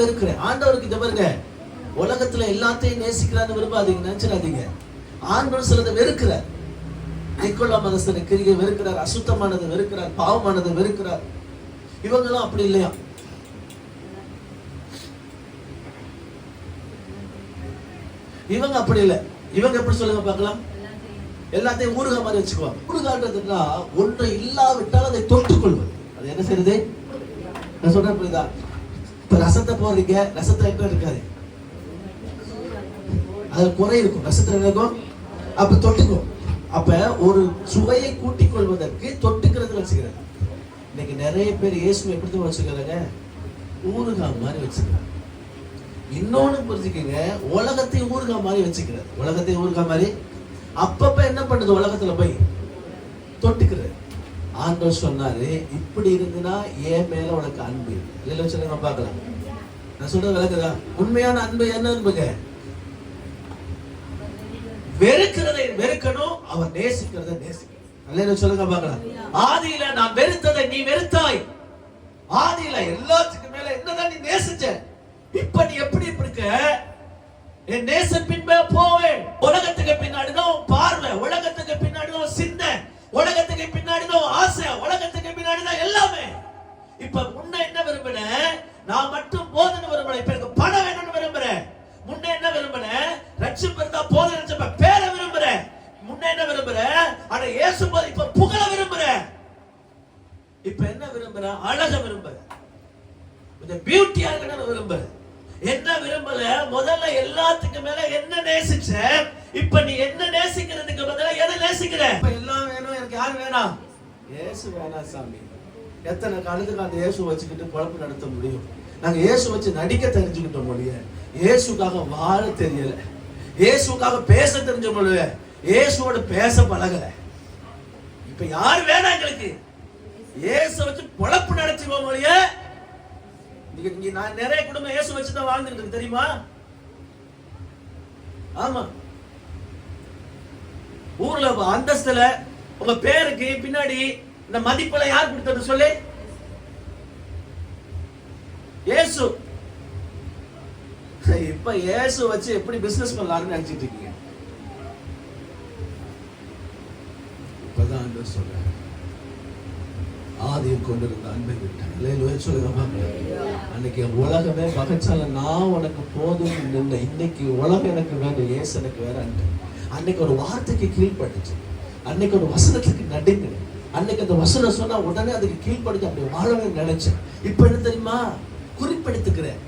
இருக்கிறேன். ஆண்டவருக்கு இதை பாருங்க, உலகத்துல எல்லாத்தையும் நேசிக்கிறான்னு விரும்பாதீங்க, நினைச்சிடாதீங்க. ஆண்டவர் சிலதை வெறுக்கிறார். நிக்கோலா மதஸ்தனை கிரியை வெறுக்கிறார், அசுத்தமானதை வெறுக்கிறார், பாவமானதை வெறுக்கிறார். இவங்களும் அப்படி இல்லையா? இவங்க அப்படி இல்லை. இவங்க எப்படி சொல்லுங்க பார்க்கலாம்? எல்லாத்தையும் ஊறுகாய் மாதிரி வச்சுக்குவாங்க. ஊறுகாய்ன்றதுன்னா ஒன்று இல்லாவிட்டால் அதை தொட்டுக்கொள்வது. அது என்ன செய்யுது? நான் சொல்றேன் புரியுதா? இப்ப ரசத்தை போடுறீங்க, ரசத்துல என்ன இருக்காது, அது குறை இருக்கும். ரசத்துல என்ன இருக்கும்? அப்ப தொட்டுக்கும். அப்ப ஒரு சுவையை கூட்டிக் கொள்வதற்கு தொட்டுக்கிறது வச்சுக்கிறாங்க. இன்னைக்கு நிறைய பேர் இயேசுவை எப்படி வச்சுக்கிறாங்க? ஊறுகாய் மாதிரி வச்சுக்கிறாங்க. இன்னொன்னு புரிஞ்சுக்கங்க, உலகத்தை ஊறுகாய் மாதிரி வச்சுக்கிறது. உலகத்தை ஊறுகாய் மாதிரி அப்பப்ப என்ன பண்ணுது? உலகத்துல போய் தொட்டுக்கிறது. ஆண்டவர் சொன்னாரு, இப்படி இருந்துன்னா என் மேல உனக்கு அன்பு இல்லை சொல்லுங்க பார்க்கலாம். நான் சொல்றது விளக்குதா? உண்மையான அன்பு என்ன அன்புங்க? வெறுக்கிறதை வெறுக்கணும், அவர் நேசிக்கிறதை நேசிக்கணும். அல்லேலூயா சொல்லுங்க பார்க்கலாம். ஆதியில நான் வெறுத்ததை நீ வெறுத்தாய். ஆதியில எல்லாத்துக்கு மேல என்னதான் நீ நேசிச்ச. இப்ப நீ எப்படி இருக்க? என் நேச பின்பே போவேன். உலகத்துக்கு பின்னாடிதான் பார்வை, உலகத்துக்கு பின்னாடிதான் சிந்தை, உலகத்துக்கு பின்னாடிதான் ஆசை, உலகத்துக்கு பின்னாடிதான் எல்லாமே. இப்ப முன்ன என்ன விரும்பின? நான் மட்டும் போதனை விரும்பல. இப்ப எனக்கு பணம் வேணும்னு விரும்புறேன். முன்ன என்ன விரும்பின? ரட்சிப்பு இருந்தா போதனை நினைச்சப்ப பேரை விரும்புறேன். முன்ன என்ன விரும்புறேன்? ஆனா இயேசு இப்ப புகழ விரும்புறேன். இப்ப என்ன விரும்புறேன்? அழக விரும்புறேன். கொஞ்சம் பியூட்டியா இருக்கணும்னு விரும்புறேன். என்ன விரும்பல? முதல்ல எல்லாத்துக்கு மேல என்ன நேசிச்ச, இப்ப நீ என்ன நேசிக்கிறதுக்கு பதிலா எதை நேசிக்கிற? இப்ப எல்லாம் வேணும், எனக்கு யாரு வேணாம்? இயேசு வேணாம் சாமி. எத்தனை காலத்துக்கு அந்த இயேசு வச்சுக்கிட்டு பொழப்பு நடத்த முடியும்? நாங்க இயேசு வச்சு நடிக்க தெரிஞ்சுக்கிட்டோம் மொழிய, இயேசுக்காக வாழ தெரியல, இயேசுக்காக பேச தெரிஞ்ச மொழிய, இயேசுவோட பேச பழகல. இப்ப யாரு வேணாம் எங்களுக்கு? இயேசு வச்சு பொழப்பு நடத்திவோம் மொழிய. நான் நிறைய குடும்பம் இயேசு வச்சுதான் வாழ்ந்துட்டு இருக்கு, தெரியுமா? ஆமா. ஊர்ல அந்தஸ்துல உங்க பேருக்கு பின்னாடி இந்த மதிப்பெல்லாம் யார் கொடுத்தது சொல்லு? இயேசு. இப்ப இயேசு வச்சு எப்படி பிசினஸ் பண்ணலாம்னு நினைச்சிட்டு இருக்கீங்க? இப்பதான் ஆண்டவர் சொல்றார், ஆதியில் கொண்டிருந்த அன்பை விட்டான். இல்லையா சொல்லுங்க. அன்னைக்கு உலகமே பகைச்சால நான் உனக்கு போதும் இல்லை. இன்னைக்கு உலகம் எனக்கு வேணும், இயேசு எனக்கு வேற. அன்னைக்கு ஒரு வார்த்தைக்கு கீழ்பட்டுச்சு, அன்னைக்கு ஒரு வசனத்துக்கு நடுங்கினேன். அன்னைக்கு அந்த வசனம் சொன்னா உடனே அதுக்கு கீழ்படுத்தி அப்படி வாழவே நினைச்சேன். இப்ப என்ன தெரியுமா? குறிப்பெடுத்துக்கிறேன்.